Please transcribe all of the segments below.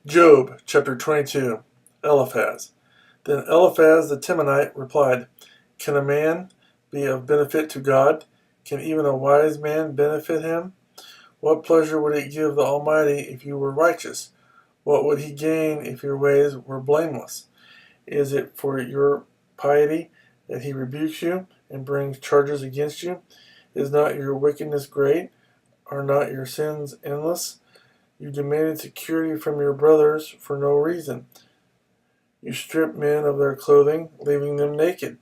Job chapter 22. Eliphaz. Then Eliphaz the Temanite replied, Can a man be of benefit to God? Can even a wise man benefit him? What pleasure would it give the Almighty if you were righteous? What would he gain if your ways were blameless? Is it for your piety that he rebukes you and brings charges against you? Is not your wickedness great? Are not your sins endless? You demanded security from your brothers for no reason. You stripped men of their clothing, leaving them naked.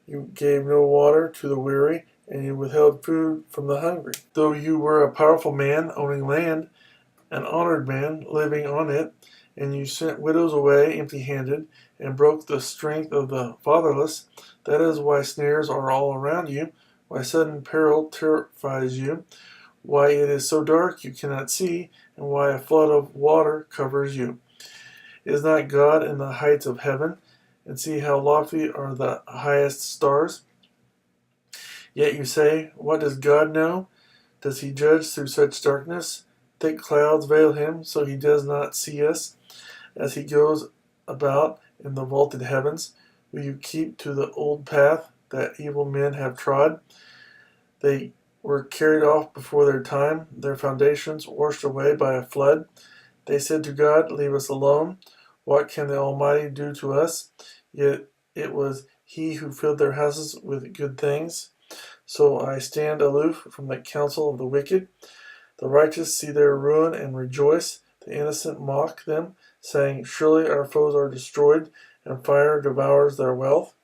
You gave no water to the weary, and you withheld food from the hungry. Though you were a powerful man owning land, an honored man living on it, and you sent widows away empty-handed, and broke the strength of the fatherless, that is why snares are all around you, why sudden peril terrifies you, why it is so dark you cannot see, and why a flood of water covers you. Is not God in the heights of heaven? And see how lofty are the highest stars? Yet you say, What does God know? Does he judge through such darkness? Thick clouds veil him, so he does not see us. As he goes about in the vaulted heavens, will you keep to the old path that evil men have trod? They were carried off before their time, their foundations washed away by a flood. They said to God, Leave us alone. What can the Almighty do to us? Yet it was He who filled their houses with good things. So I stand aloof from the counsel of the wicked. The righteous see their ruin and rejoice. The innocent mock them, saying, Surely our foes are destroyed, and fire devours their wealth.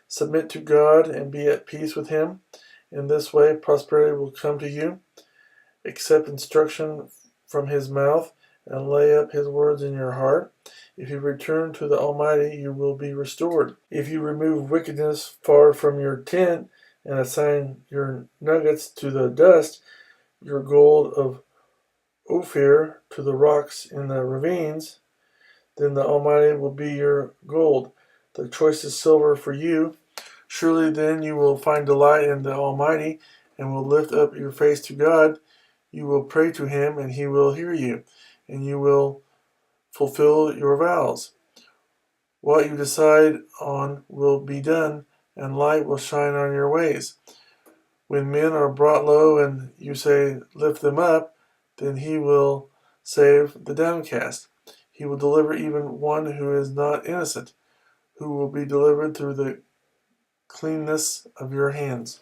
Submit to God and be at peace with Him. In this way prosperity will come to you. Accept instruction from His mouth, and lay up His words in your heart. If you return to the Almighty, you will be restored. If you remove wickedness far from your tent, and assign your nuggets to the dust, your gold of Ophir to the rocks in the ravines, then the Almighty will be your gold, the choicest silver for you. Surely then you will find delight in the Almighty, and will lift up your face to God. You will pray to Him, and He will hear you, and you will fulfill your vows. What you decide on will be done, and light will shine on your ways. When men are brought low and you say, Lift them up, then He will save the downcast. He will deliver even one who is not innocent, who will be delivered through the cleanness of your hands.